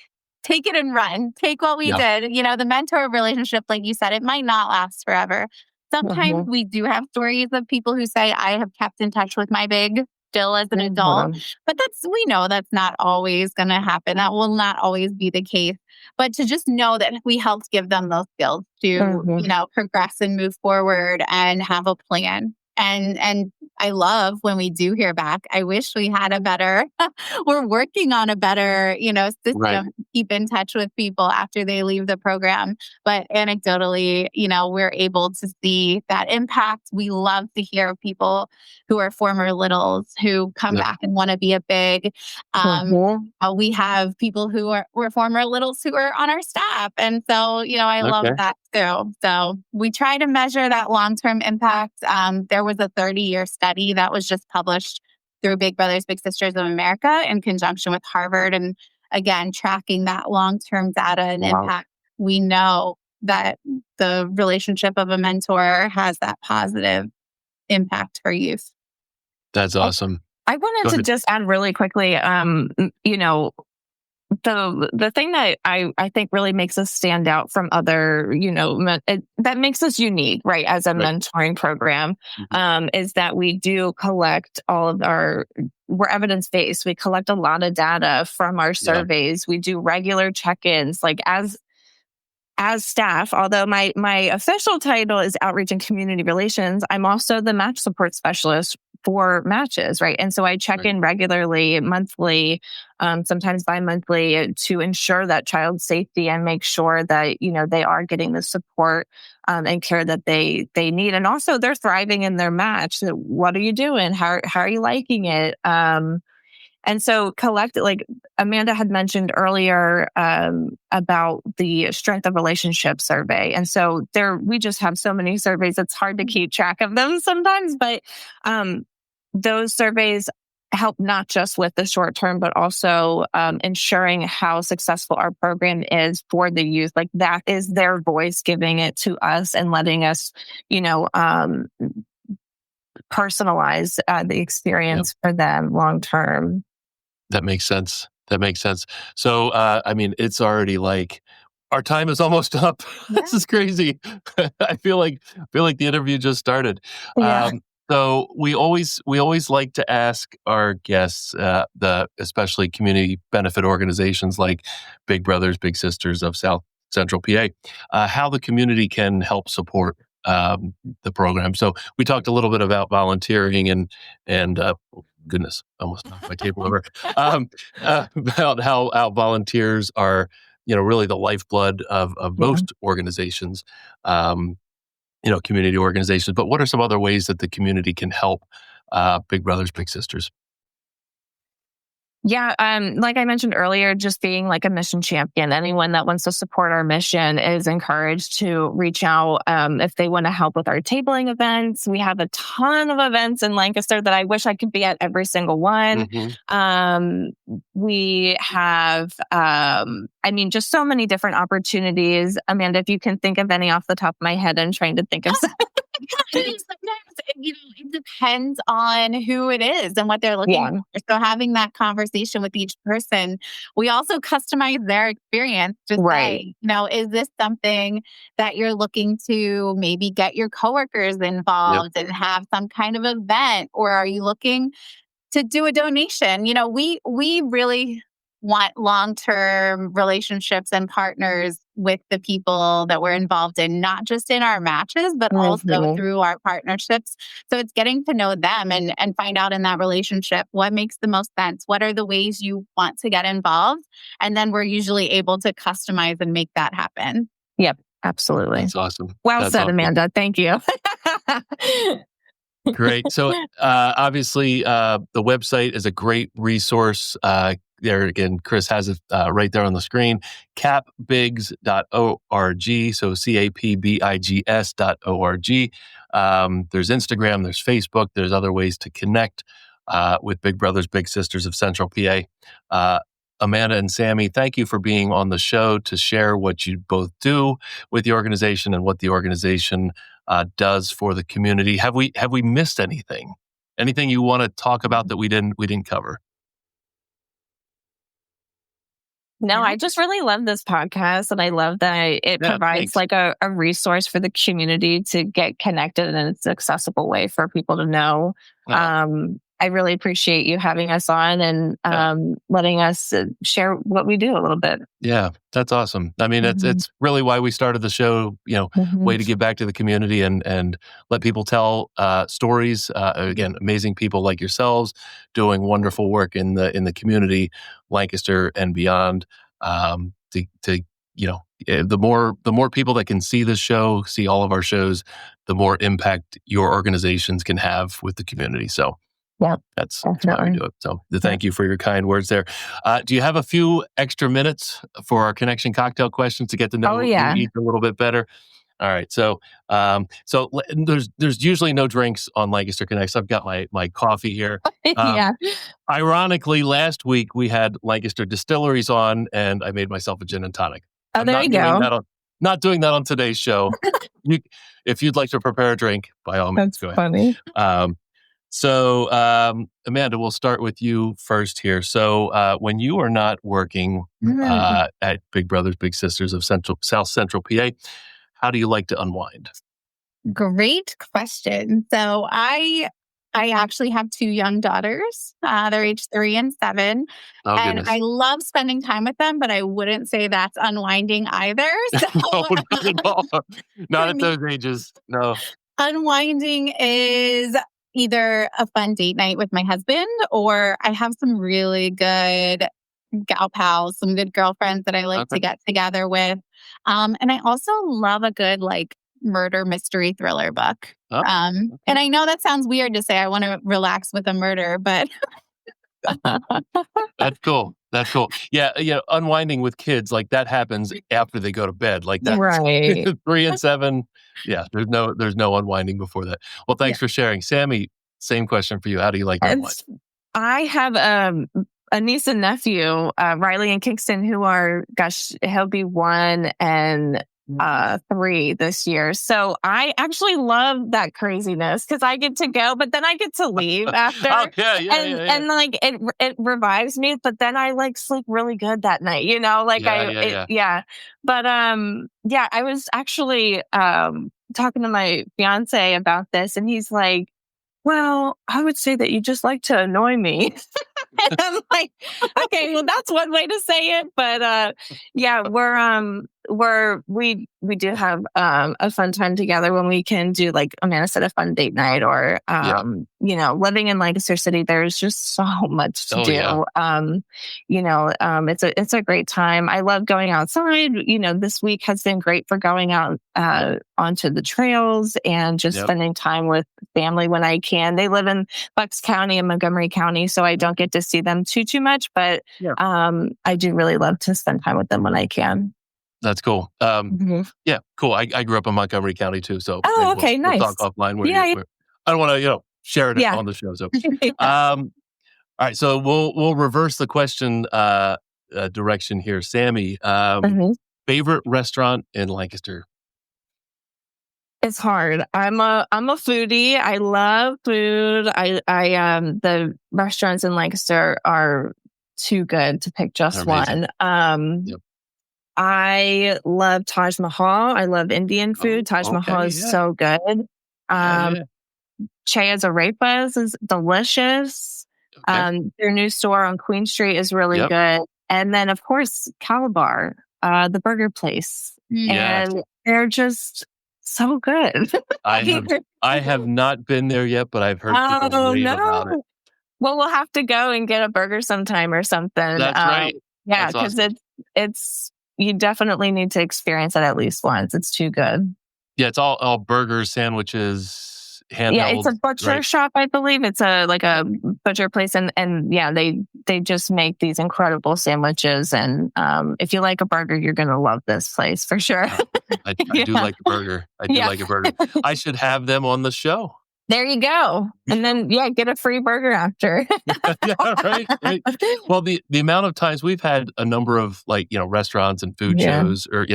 it and run, take what we did. The mentor relationship, like you said, it might not last forever. Sometimes we do have stories of people who say, I have kept in touch with my big still as an adult, but we know that's not always going to happen. That will not always be the case. But to just know that we helped give them those skills to, progress and move forward and have a plan. And I love when we do hear back. I wish we had we're working on a better, system to keep in touch with people after they leave the program. But anecdotally, we're able to see that impact. We love to hear of people who are former littles who come back and want to be a big. We have people who were former littles who are on our staff. And so, I love that too. So we try to measure that long-term impact. There was a 30-year study that was just published through Big Brothers Big Sisters of America in conjunction with Harvard. And again, tracking that long-term data and impact, we know that the relationship of a mentor has that positive impact for youth. That's awesome. I wanted to just add really quickly, the thing that I think really makes us stand out from other, that makes us unique, right, as a mentoring program, is that we do collect we're evidence-based. We collect a lot of data from our surveys. We do regular check-ins, like as staff, although my official title is Outreach and Community Relations, I'm also the Match Support Specialist for matches, right? And so I check in regularly, monthly, sometimes bi-monthly, to ensure that child safety and make sure that, they are getting the support and care that they need. And also they're thriving in their match. So what are you doing? How are you liking it? And so like Amanda had mentioned earlier about the Strength of Relationship survey. And so we just have so many surveys, it's hard to keep track of them sometimes. But those surveys help not just with the short term, but also ensuring how successful our program is for the youth. Like that is their voice giving it to us and letting us, personalize the experience for them long term. That makes sense. So, it's already like our time is almost up. Yeah. This is crazy. I feel like the interview just started. Yeah. So we always like to ask our guests, especially community benefit organizations like Big Brothers Big Sisters of South Central PA, how the community can help support the program. So we talked a little bit about volunteering and goodness, almost knocked my table over. About how volunteers are, really the lifeblood of most organizations, community organizations. But what are some other ways that the community can help Big Brothers Big Sisters? Yeah, like I mentioned earlier, just being like a mission champion. Anyone that wants to support our mission is encouraged to reach out if they want to help with our tabling events. We have a ton of events in Lancaster that I wish I could be at every single one. We have, just so many different opportunities. Amanda, if you can think of any off the top of my head, I'm trying to think of some. Sometimes, it depends on who it is and what they're looking for. So having that conversation with each person, we also customize their experience to say, is this something that you're looking to maybe get your coworkers involved and have some kind of event, or are you looking to do a donation? We really want long-term relationships and partners with the people that we're involved in, not just in our matches, but also through our partnerships. So it's getting to know them and find out in that relationship what makes the most sense. What are the ways you want to get involved? And then we're usually able to customize and make that happen. Yep, absolutely. That's awesome. Well said, Amanda. Thank you. Great. So obviously, the website is a great resource. There again, Chris has it right there on the screen, capbigs.org. So capbigs.org. There's Instagram, there's Facebook, there's other ways to connect with Big Brothers Big Sisters of Central PA. Amanda and Sami, thank you for being on the show to share what you both do with the organization and what the organization does for the community. Have we missed anything? Anything you want to talk about that we didn't cover? No, I just really love this podcast, and I love that it provides like a resource for the community to get connected, and it's an accessible way for people to know. I really appreciate you having us on and letting us share what we do a little bit. Yeah, that's awesome. I mean, it's really why we started the show, way to give back to the community and let people tell stories. Again, amazing people like yourselves doing wonderful work in the community, Lancaster and beyond. The more people that can see this show, see all of our shows, the more impact your organizations can have with the community. So that's why we do it. So thank you for your kind words there. Do you have a few extra minutes for our connection cocktail questions to get to know you each a little bit better? All right. So there's usually no drinks on Lancaster Connects. I've got my coffee here. Ironically, last week we had Lancaster Distilleries on, and I made myself a gin and tonic. Oh, there you go. Not doing that on today's show. If you'd like to prepare a drink, by all means, go ahead. That's funny. So, Amanda, we'll start with you first here. So, when you are not working at Big Brothers Big Sisters of South Central PA, how do you like to unwind? Great question. So, I actually have two young daughters. They're age 3 and 7. Oh, and goodness. I love spending time with them, but I wouldn't say that's unwinding either. So, No, not at all. Not at those ages. No. Unwinding is either a fun date night with my husband, or I have some really good gal pals, some good girlfriends that I like to get together with. And I also love a good murder mystery thriller book. And I know that sounds weird to say I want to relax with a murder, but That's cool. Yeah, unwinding with kids that happens after they go to bed. That's right. 3 and 7. Yeah, there's no unwinding before that. Well, thanks for sharing, Sami. Same question for you. How do you like to unwind? I have a niece and nephew, Riley and Kingston, who are, he'll be 1, and 3 this year. So I actually love that craziness because I get to go, but then I get to leave after. And like it revives me, but then I like sleep really good that night, But I was actually talking to my fiance about this, and he's like, well, I would say that you just like to annoy me. And I'm like, okay, well, that's one way to say it. But we do have a fun time together when we can do, like Amanda said, a fun date night, or living in Lancaster City, there's just so much to do. It's a great time. I love going outside. This week has been great for going out onto the trails and just spending time with family when I can. They live in Bucks County and Montgomery County, so I don't get to see them too much, but I do really love to spend time with them when I can. That's cool. Yeah, cool. I grew up in Montgomery County too, so okay, nice. We'll talk offline. I don't want to share it on the show. So, all right. So we'll reverse the question direction here, Sami. Favorite restaurant in Lancaster? It's hard. I'm a foodie. I love food. The restaurants in Lancaster are too good to pick just one. I love Taj Mahal. I love Indian food. Taj Mahal is so good. Chea's Arepas is delicious. Their new store on Queen Street is really good. And then, of course, Calabar, the burger place. And they're just so good. I have not been there yet, but I've heard people rave about it. Well, we'll have to go and get a burger sometime or something. That's right. Yeah, because it's you definitely need to experience it at least once. It's too good. Yeah, it's all burgers, sandwiches, handheld. Yeah, it's a butcher shop, I believe. It's a butcher place, and they just make these incredible sandwiches. And if you like a burger, you're going to love this place for sure. I do like a burger. Like a burger. I should have them on the show. There you go. And then, get a free burger after. Right. Well, the amount of times we've had a number of restaurants and food shows, or,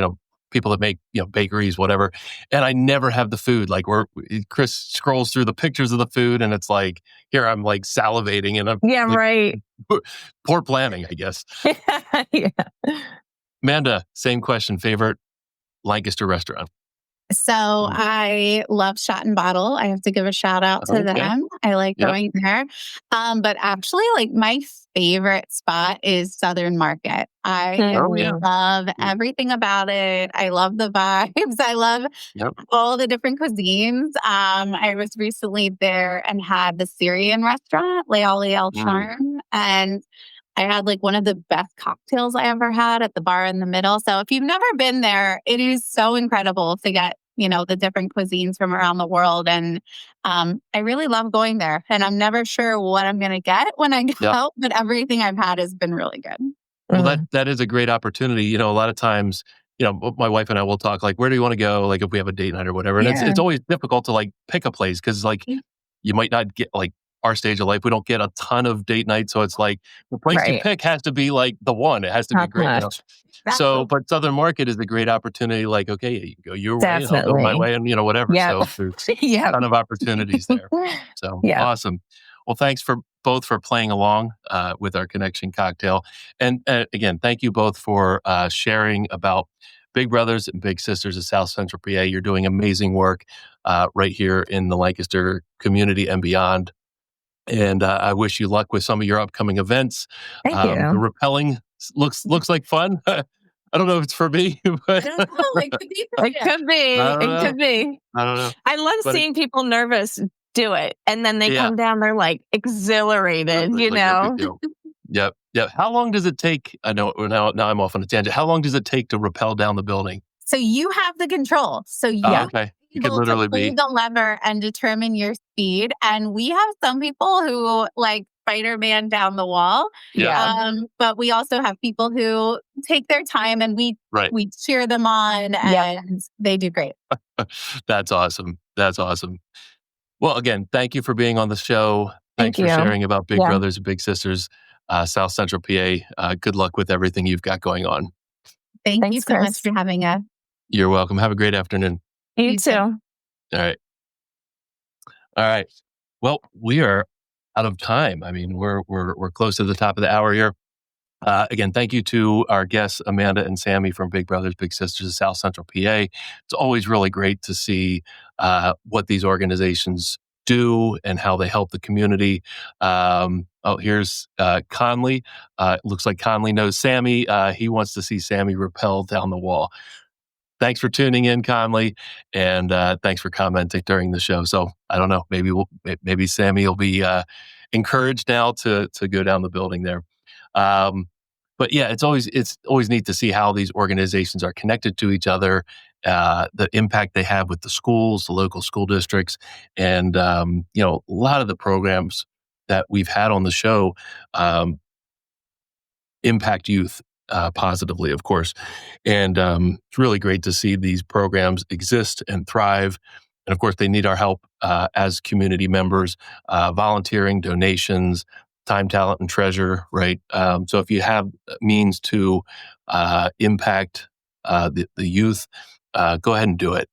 people that make, bakeries, whatever. And I never have the food. Like Chris scrolls through the pictures of the food, and it's like, here I'm like salivating, and I'm right. Poor planning, I guess. Amanda, same question. Favorite Lancaster restaurant? So I love Shot and Bottle. I have to give a shout out to them. I like going there. But actually, my favorite spot is Southern Market. I love everything about it. I love the vibes. I love all the different cuisines. I was recently there and had the Syrian restaurant, Leali El Charm, and I had one of the best cocktails I ever had at the bar in the middle. So if you've never been there, it is so incredible to get, the different cuisines from around the world. And I really love going there. And I'm never sure what I'm going to get when I go, but everything I've had has been really good. Well, that is a great opportunity. A lot of times, my wife and I will talk, where do you want to go? If we have a date night or whatever. And it's always difficult to pick a place because you might not get our stage of life, we don't get a ton of date nights. So it's the place you pick has to be the one. It has to be great. So, but Southern Market is a great opportunity. Okay, you go your way, and I'll go my way, and whatever. So there's a ton of opportunities there. So awesome. Well, thanks for playing along with our Connection Cocktail. And again, thank you both for sharing about Big Brothers and Big Sisters of South Central PA. You're doing amazing work right here in the Lancaster community and beyond. And I wish you luck with some of your upcoming events. Thank you. The rappelling looks like fun. I don't know if it's for me, but I don't know. It could be for you. It could be. It could be. I don't know. I love seeing people nervous do it, and then they come down. They're exhilarated. Yep. How long does it take? I know now I'm off on a tangent. How long does it take to rappel down the building? So you have the control. So you could literally pull the lever and determine your speed. And we have some people who Spider-Man down the wall. But we also have people who take their time, and we cheer them on, and they do great. That's awesome. Well, again, thank you for being on the show. Thanks for sharing about Big Brothers and Big Sisters, South Central PA. Good luck with everything you've got going on. Thanks you so much for having us. You're welcome. Have a great afternoon. You too. All right. All right. Well, we are out of time. I mean, we're close to the top of the hour here. Again, thank you to our guests, Amanda and Sami from Big Brothers Big Sisters of South Central PA. It's always really great to see what these organizations do and how they help the community. Here's Conley. Looks like Conley knows Sami. He wants to see Sami rappel down the wall. Thanks for tuning in, Conley, and thanks for commenting during the show. So I don't know, maybe Sami will be encouraged now to go down the building there. But yeah, it's always neat to see how these organizations are connected to each other, the impact they have with the schools, the local school districts, and a lot of the programs that we've had on the show impact youth positively, of course. And it's really great to see these programs exist and thrive. And of course, they need our help as community members, volunteering, donations, time, talent, and treasure, right? So if you have means to impact the youth, go ahead and do it.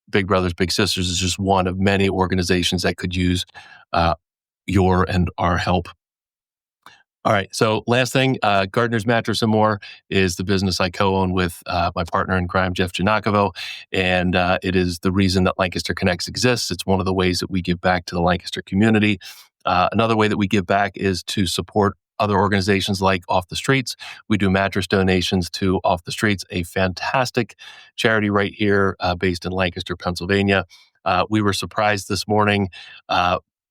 Big Brothers Big Sisters is just one of many organizations that could use your and our help. All right. So last thing, Gardner's Mattress and More is the business I co-own with my partner in crime, Jeff Giannakovo. And it is the reason that Lancaster Connects exists. It's one of the ways that we give back to the Lancaster community. Another way that we give back is to support other organizations like Off the Streets. We do mattress donations to Off the Streets, a fantastic charity right here based in Lancaster, Pennsylvania. We were surprised this morning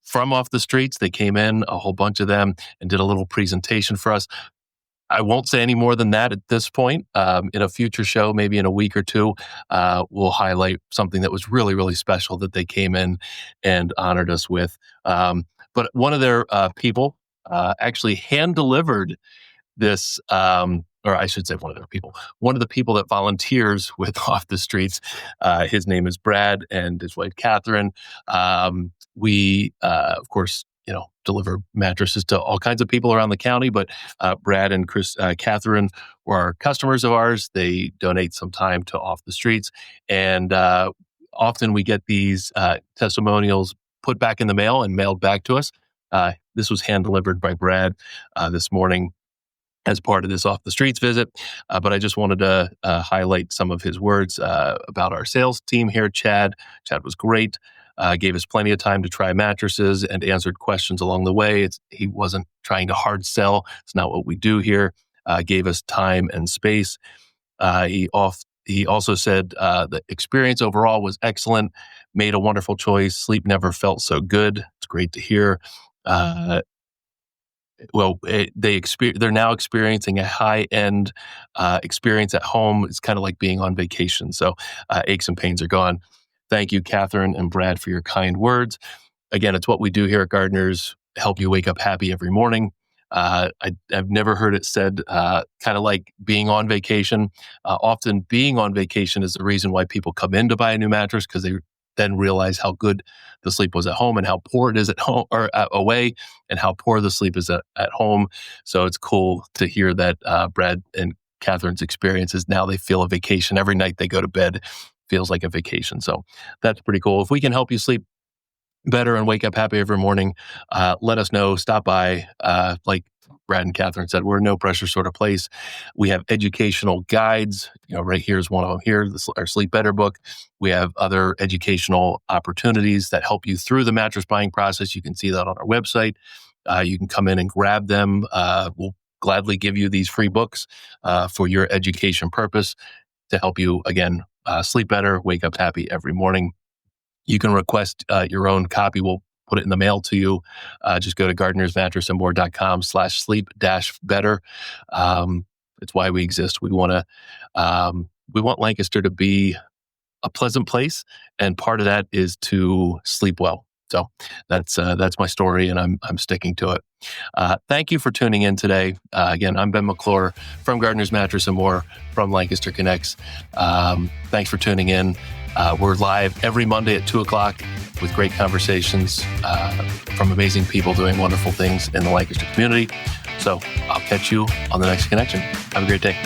from Off the Streets. They came in, a whole bunch of them, and did a little presentation for us. I won't say any more than that at this point. In a future show, maybe in a week or two, we'll highlight something that was really, really special that they came in and honored us with. But one of their people actually hand-delivered this, or I should say one of their people, one of the people that volunteers with Off the Streets. His name is Brad and his wife, Catherine. We, of course, deliver mattresses to all kinds of people around the county, but Brad and Catherine are customers of ours. They donate some time to Off the Streets. And often we get these testimonials put back in the mail and mailed back to us. This was hand-delivered by Brad this morning as part of this Off the Streets visit. But I just wanted to highlight some of his words about our sales team here. Chad was great. Gave us plenty of time to try mattresses and answered questions along the way. He wasn't trying to hard sell. It's not what we do here. Gave us time and space. He also said the experience overall was excellent. Made a wonderful choice. Sleep never felt so good. It's great to hear. They're now experiencing a high-end experience at home. It's kind of like being on vacation. So aches and pains are gone. Thank you, Catherine and Brad, for your kind words. Again, it's what we do here at Gardner's, help you wake up happy every morning. I've never heard it said kind of like being on vacation. Often being on vacation is the reason why people come in to buy a new mattress, because they then realize how good the sleep was at home and how poor it is at home or away, and how poor the sleep is at home. So it's cool to hear that Brad and Catherine's experience is now they feel a vacation every night they go to bed. Feels like a vacation. So that's pretty cool. If we can help you sleep better and wake up happy every morning, let us know. Stop by. Like Brad and Catherine said, we're a no pressure sort of place. We have educational guides. Right here is one of them here, our Sleep Better book. We have other educational opportunities that help you through the mattress buying process. You can see that on our website. You can come in and grab them. We'll gladly give you these free books for your education purpose to help you, again, sleep better, wake up happy every morning. You can request your own copy. We'll put it in the mail to you. Just go to gardnersmattressandmore.com/sleep-better. It's why we exist. We want Lancaster to be a pleasant place, and part of that is to sleep well. So that's my story, and I'm sticking to it. Thank you for tuning in today. Again, I'm Ben McClure from Gardner's Mattress and More from Lancaster Connects. Thanks for tuning in. We're live every Monday at 2:00 with great conversations from amazing people doing wonderful things in the Lancaster community. So I'll catch you on the next connection. Have a great day.